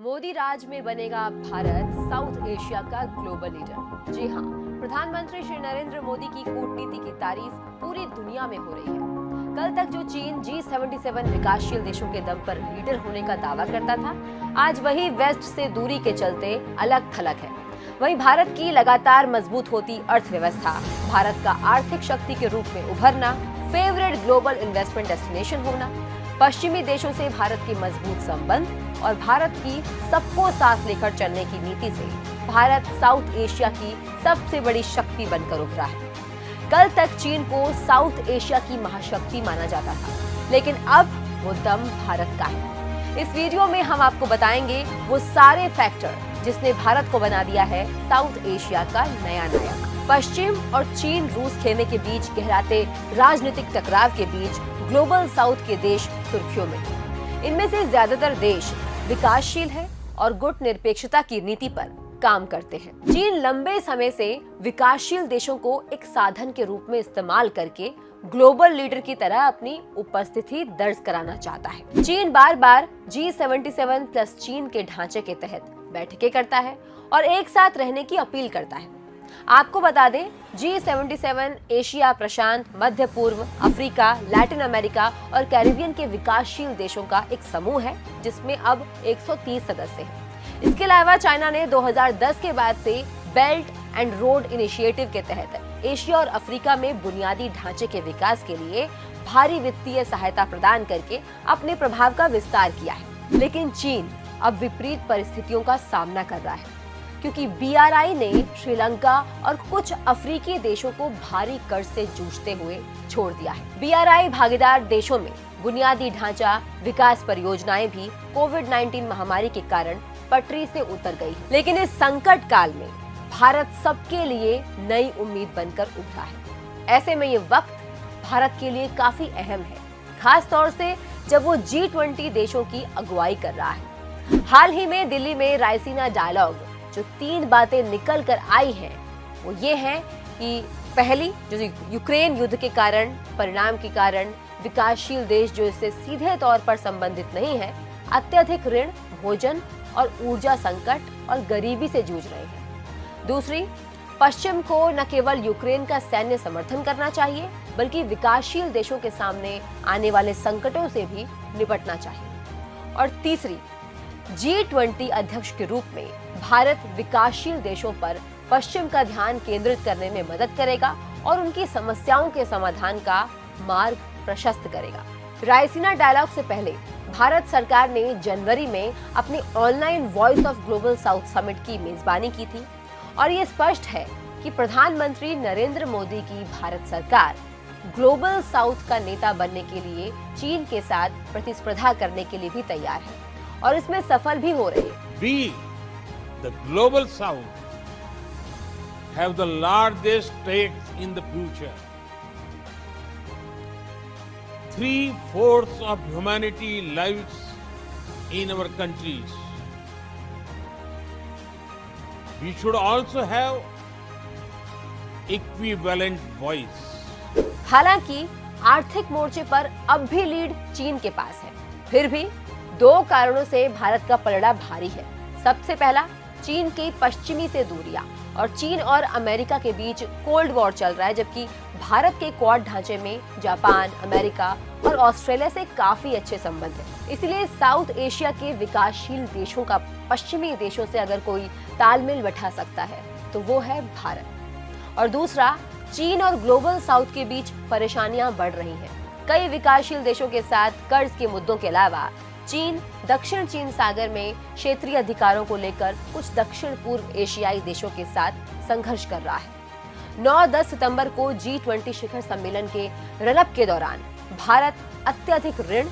मोदी राज में बनेगा Bharat south Asia का ग्लोबल लीडर। जी हाँ, प्रधानमंत्री श्री नरेंद्र मोदी की कूटनीति की तारीफ पूरी दुनिया में हो रही है। कल तक जो चीन G77 विकासशील देशों के दम पर लीडर होने का दावा करता था, आज वही वेस्ट से दूरी के चलते अलग थलग है। वहीं भारत की लगातार मजबूत होती अर्थव्यवस्था, भारत का आर्थिक शक्ति के रूप में उभरना, फेवरेट ग्लोबल इन्वेस्टमेंट डेस्टिनेशन होना, पश्चिमी देशों से भारत के मजबूत संबंध और भारत की सबको साथ लेकर चलने की नीति से भारत साउथ एशिया की सबसे बड़ी शक्ति बनकर उभरा है। कल तक चीन को साउथ एशिया की महाशक्ति माना जाता था, लेकिन अब वो दम भारत का है। इस वीडियो में हम आपको बताएंगे वो सारे फैक्टर जिसने भारत को बना दिया है साउथ एशिया का नया नायक। पश्चिम और चीन रूस खेमे के बीच गहराते राजनीतिक टकराव के बीच ग्लोबल साउथ के देश सुर्खियों में हैं। इनमें से ज्यादातर देश विकासशील है और गुट निरपेक्षता की नीति पर काम करते हैं। चीन लंबे समय से विकासशील देशों को एक साधन के रूप में इस्तेमाल करके ग्लोबल लीडर की तरह अपनी उपस्थिति दर्ज कराना चाहता है। चीन बार बार G77 प्लस चीन के ढांचे के तहत बैठकें करता है और एक साथ रहने की अपील करता है। आपको बता दें, G77 एशिया प्रशांत, मध्य पूर्व, अफ्रीका, लैटिन अमेरिका और कैरिबियन के विकासशील देशों का एक समूह है जिसमें अब 130 सदस्य हैं। इसके अलावा चाइना ने 2010 के बाद से बेल्ट एंड रोड इनिशिएटिव के तहत एशिया और अफ्रीका में बुनियादी ढांचे के विकास के लिए भारी वित्तीय सहायता प्रदान करके अपने प्रभाव का विस्तार किया है। लेकिन चीन अब विपरीत परिस्थितियों का सामना कर रहा है, क्योंकि BRI ने श्रीलंका और कुछ अफ्रीकी देशों को भारी कर्ज से जूझते हुए छोड़ दिया है। BRI भागीदार देशों में बुनियादी ढांचा विकास परियोजनाएं भी कोविड-19 महामारी के कारण पटरी से उतर गई है। लेकिन इस संकट काल में भारत सबके लिए नई उम्मीद बनकर उभरा है। ऐसे में ये वक्त भारत के लिए काफी अहम है, खास तौर से जब वो G20 देशों की अगुवाई कर रहा है। हाल ही में दिल्ली में रायसीना डायलॉग जो 3 बातें निकल कर आई हैं, वो ये है कि पहली, जो यूक्रेन युद्ध के कारण, परिणाम के कारण विकासशील देश जो इससे सीधे तौर पर संबंधित नहीं है, अत्यधिक ऋण, भोजन और ऊर्जा संकट और गरीबी से जूझ रहे हैं। दूसरी, पश्चिम को न केवल यूक्रेन का सैन्य समर्थन करना चाहिए, बल्कि विकासशील देशों के सामने आने वाले संकटों से भी निपटना चाहिए। और तीसरी, G20 अध्यक्ष के रूप में भारत विकासशील देशों पर पश्चिम का ध्यान केंद्रित करने में मदद करेगा और उनकी समस्याओं के समाधान का मार्ग प्रशस्त करेगा। रायसीना डायलॉग से पहले भारत सरकार ने जनवरी में अपनी online voice of global south summit की मेजबानी की थी और ये स्पष्ट है कि प्रधानमंत्री नरेंद्र मोदी की भारत सरकार ग्लोबल साउथ का नेता बनने के लिए चीन के साथ प्रतिस्पर्धा करने के लिए भी तैयार है और इसमें सफल भी हो रहे हैं। We, the global south, have the largest stakes in the future. 3/4 of humanity lives in our countries. We should also have equivalent voice. हालांकि आर्थिक मोर्चे पर अब भी लीड चीन के पास है, फिर भी 2 कारणों से भारत का पलड़ा भारी है। सबसे पहला, चीन की पश्चिमी से दूरियां और चीन और अमेरिका के बीच कोल्ड वॉर चल रहा है, जबकि भारत के क्वाड ढांचे में जापान, अमेरिका और ऑस्ट्रेलिया से काफी अच्छे संबंध हैं। इसलिए साउथ एशिया के विकासशील देशों का पश्चिमी देशों से अगर कोई तालमेल बैठा सकता है तो वो है भारत। और दूसरा, चीन और ग्लोबल साउथ के बीच परेशानियां बढ़ रही हैं। कई विकासशील देशों के साथ कर्ज के मुद्दों के अलावा चीन दक्षिण चीन सागर में क्षेत्रीय अधिकारों को लेकर कुछ दक्षिण पूर्व एशियाई देशों के साथ संघर्ष कर रहा है। 9-10 सितंबर को G20 शिखर सम्मेलन के रनअप के दौरान भारत अत्यधिक ऋण,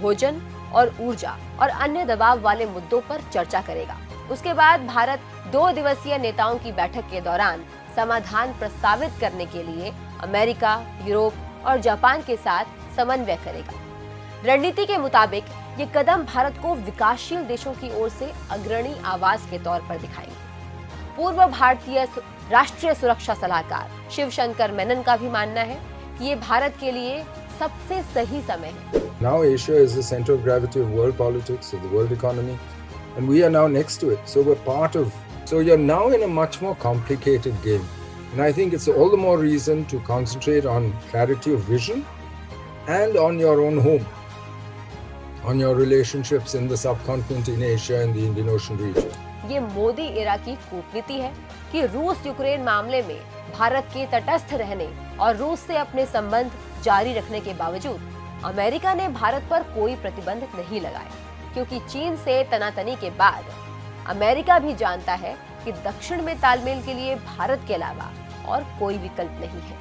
भोजन और ऊर्जा और अन्य दबाव वाले मुद्दों पर चर्चा करेगा। उसके बाद भारत 2 दिवसीय नेताओं की बैठक के दौरान समाधान प्रस्तावित करने के लिए अमेरिका, यूरोप और जापान के साथ समन्वय करेगा। रणनीति के मुताबिक ये कदम भारत को विकासशील देशों की ओर से अग्रणी आवाज के तौर पर दिखाएंगे। पूर्व भारतीय राष्ट्रीय सुरक्षा सलाहकार शिव शंकर मेनन का भी मानना है कि ये भारत के लिए सबसे सही समय है। Now Asia is the center of gravity of world politics, of the world economy. and we are now next to it. So we're part of. So you're now in a much more complicated game. And I think it's all the more reason to concentrate on clarity of vision and on your own home, on your relationships in the subcontinent, in Asia and the Indian Ocean region. ये Modi era की कूटनीति है कि रूस Ukraine मामले में भारत के तटस्थ रहने और रूस से अपने संबंध जारी रखने के बावजूद अमेरिका ने भारत पर कोई प्रतिबंध नहीं लगाए, क्योंकि चीन से तनातनी के बाद अमेरिका भी जानता है कि दक्षिण में तालमेल के लिए भारत के अलावा और कोई विकल्प नहीं है।